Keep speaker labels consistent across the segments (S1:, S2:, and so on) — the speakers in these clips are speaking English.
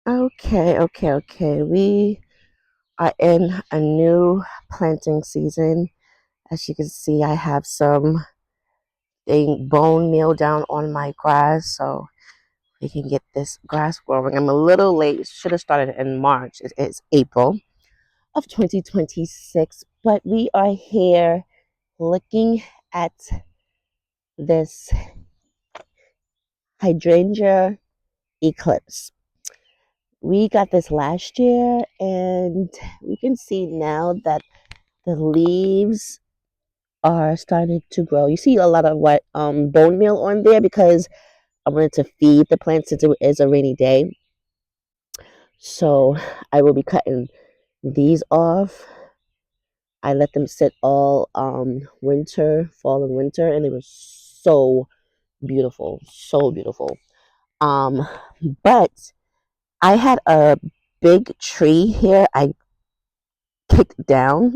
S1: Okay. We are in a new planting season. As you can see, I have some bone meal down on my grass so we can get this grass growing. I'm a little late. Should have started in March. It is April of 2026, but we are here looking at this hydrangea eclipse. We got this last year, and we can see now that the leaves are starting to grow. You see a lot of what bone meal on there because I wanted to feed the plants since it is a rainy day. So I will be cutting these off. I let them sit all winter, fall and winter, and they were so beautiful, so beautiful. Um, but I had a big tree here. I kicked down.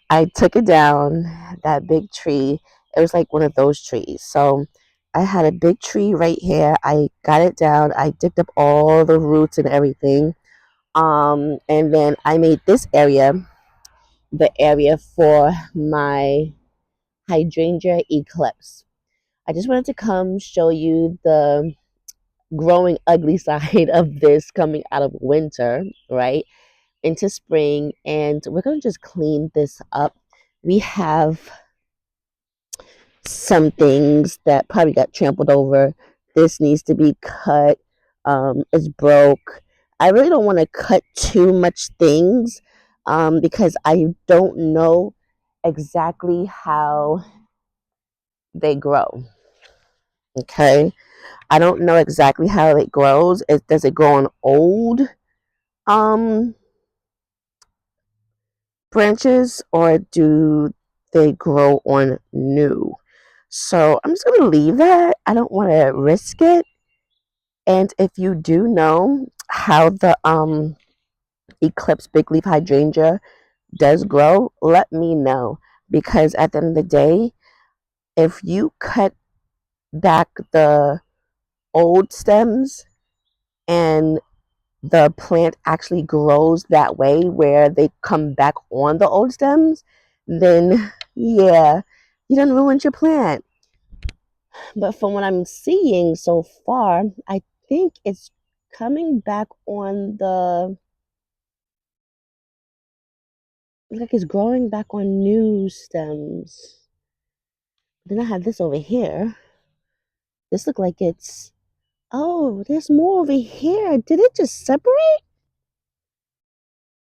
S1: I took it down, that big tree. It was like one of those trees. So I had a big tree right here. I got it down. I digged up all the roots and everything. And then I made this area the area for my hydrangea eclipse. I just wanted to come show you the growing ugly side of this coming out of winter, right? Into spring, and we're going to just clean this up. We have some things that probably got trampled over. This needs to be cut. It's broke. I really don't want to cut too much things because I don't know exactly how they grow. Okay, I don't know exactly how it grows. Does it grow on old um, branches or do they grow on new? So I'm just gonna leave that. I don't want to risk it. And if you do know how the Eclipse big leaf hydrangea does grow, let me know. Because at the end of the day, if you cut back the old stems and the plant actually grows that way where they come back on the old stems, then yeah, you done ruined your plant. But from what I'm seeing so far, I think it's coming back on the like it's growing back on new stems. Then I have this over here. This look like it's oh, there's more over here. Did it just separate?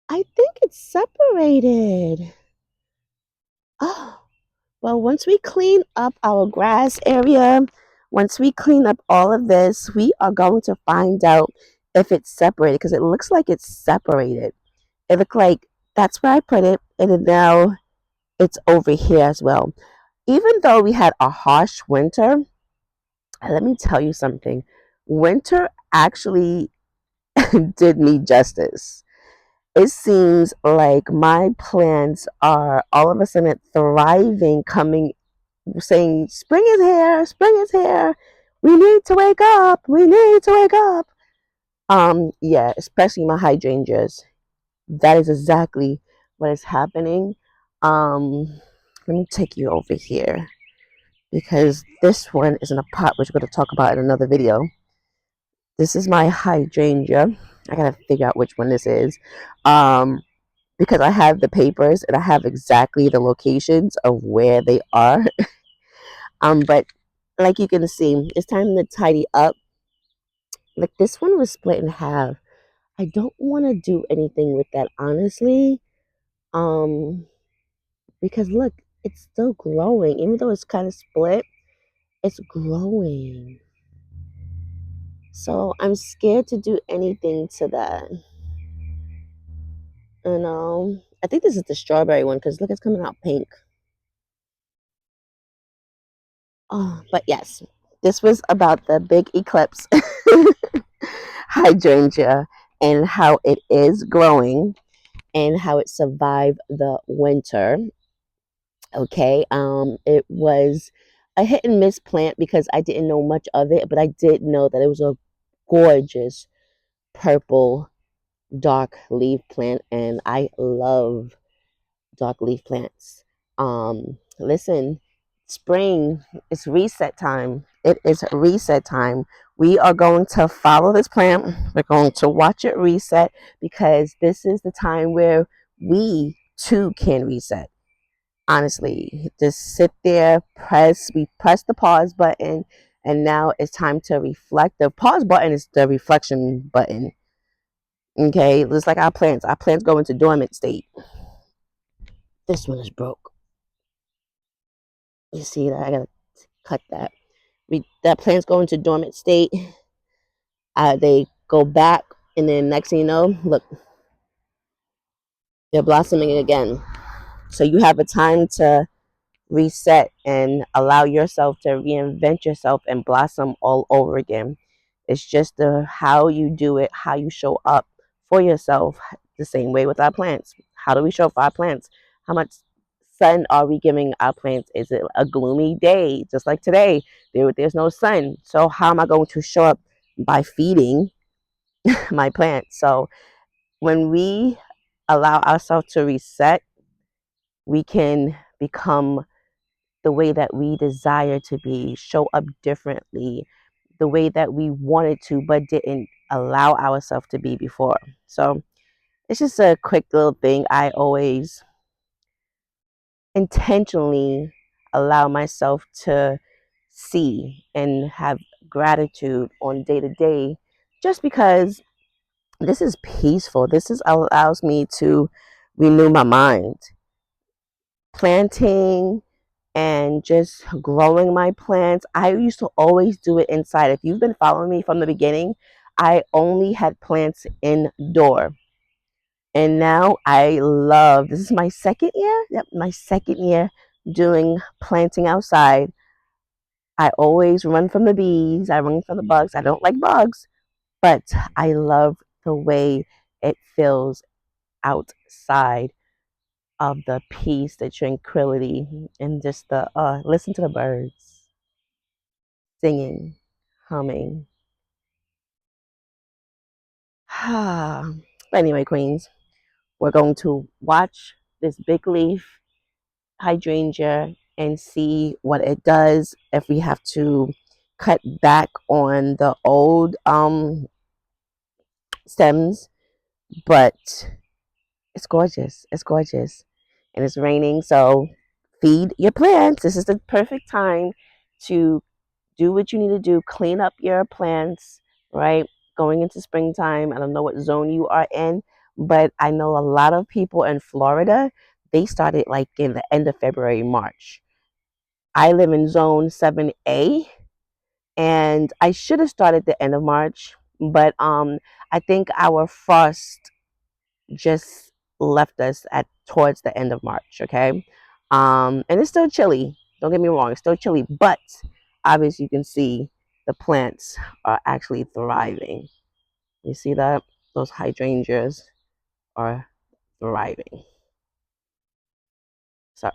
S1: I think it's separated. Oh, well, once we clean up our grass area, once we clean up all of this, we are going to find out if it's separated because it looks like it's separated. It looked like that's where I put it, and then now it's over here as well. Even though we had a harsh winter, let me tell you something. Winter actually did me justice. It seems like my plants are all of a sudden thriving, coming, saying, Spring is here, spring is here. We need to wake up, we need to wake up. Yeah, especially my hydrangeas. That is exactly what is happening. Let me take you over here because this one is in a pot, which we're going to talk about in another video. This is my hydrangea. I gotta figure out which one this is. Um, because I have the papers and I have exactly the locations of where they are. But like you can see, it's time to tidy up. Like this one was split in half. I don't want to do anything with that honestly. Um, because look, it's still growing, even though it's kind of split. It's growing. So I'm scared to do anything to that. And I think this is the strawberry one because look, it's coming out pink. Oh, but yes, this was about the big eclipse hydrangea and how it is growing and how it survived the winter. Okay, it was a hit and miss plant because I didn't know much of it, but I did know that it was a gorgeous, purple dark leaf plant, and I love dark leaf plants. Listen, spring is reset time. It is reset time. We are going to follow this plant. We're going to watch it reset because this is the time where we too can reset. Honestly, just sit there, we press the pause button, and now it's time to reflect. The pause button is the reflection button. Okay, just like our plants. Our plants go into dormant state. This one is broke. You see that? I gotta cut that. That plants go into dormant state. They go back, and then next thing you know, look, they're blossoming again. So you have a time to reset and allow yourself to reinvent yourself and blossom all over again. It's just the how you do it, how you show up for yourself. The same way with our plants. How do we show up for our plants? How much sun are we giving our plants? Is it a gloomy day, just like today? There's no sun. So how am I going to show up? By feeding my plants. So when we allow ourselves to reset, we can become the way that we desire to be, show up differently, the way that we wanted to, but didn't allow ourselves to be before. So it's just a quick little thing. I always intentionally allow myself to see and have gratitude on day to day, just because this is peaceful. This is allows me to renew my mind. Planting and just growing my plants. I used to always do it inside. If you've been following me from the beginning, I only had plants indoor. And now I love, this is my second year. Yep, my second year doing planting outside. I always run from the bees. I run from the bugs. I don't like bugs, but I love the way it feels outside of the peace, the tranquility, and just the listen to the birds singing, humming. But anyway, queens, we're going to watch this big leaf hydrangea and see what it does. If we have to cut back on the old stems, but it's gorgeous. It's gorgeous. And it's raining, so feed your plants. This is the perfect time to do what you need to do. Clean up your plants, right? Going into springtime. I don't know what zone you are in, but I know a lot of people in Florida, they started like in the end of February, March. I live in zone 7A, and I should have started the end of March, but I think our frost just left us at towards the end of March, okay? And it's still chilly. Don't get me wrong, it's still chilly, but obviously you can see the plants are actually thriving. You see that? Those hydrangeas are thriving. So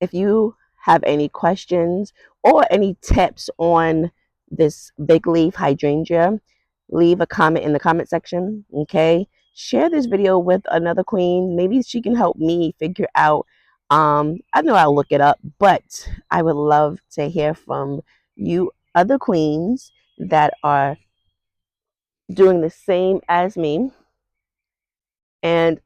S1: if you have any questions or any tips on this big leaf hydrangea, leave a comment in the comment section. Okay, share this video with another queen. Maybe she can help me figure out. I know I'll look it up, but I would love to hear from you other queens that are doing the same as me and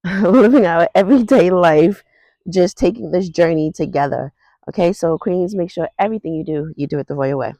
S1: living our everyday life, just taking this journey together. Okay, so queens, make sure everything you do it the royal way.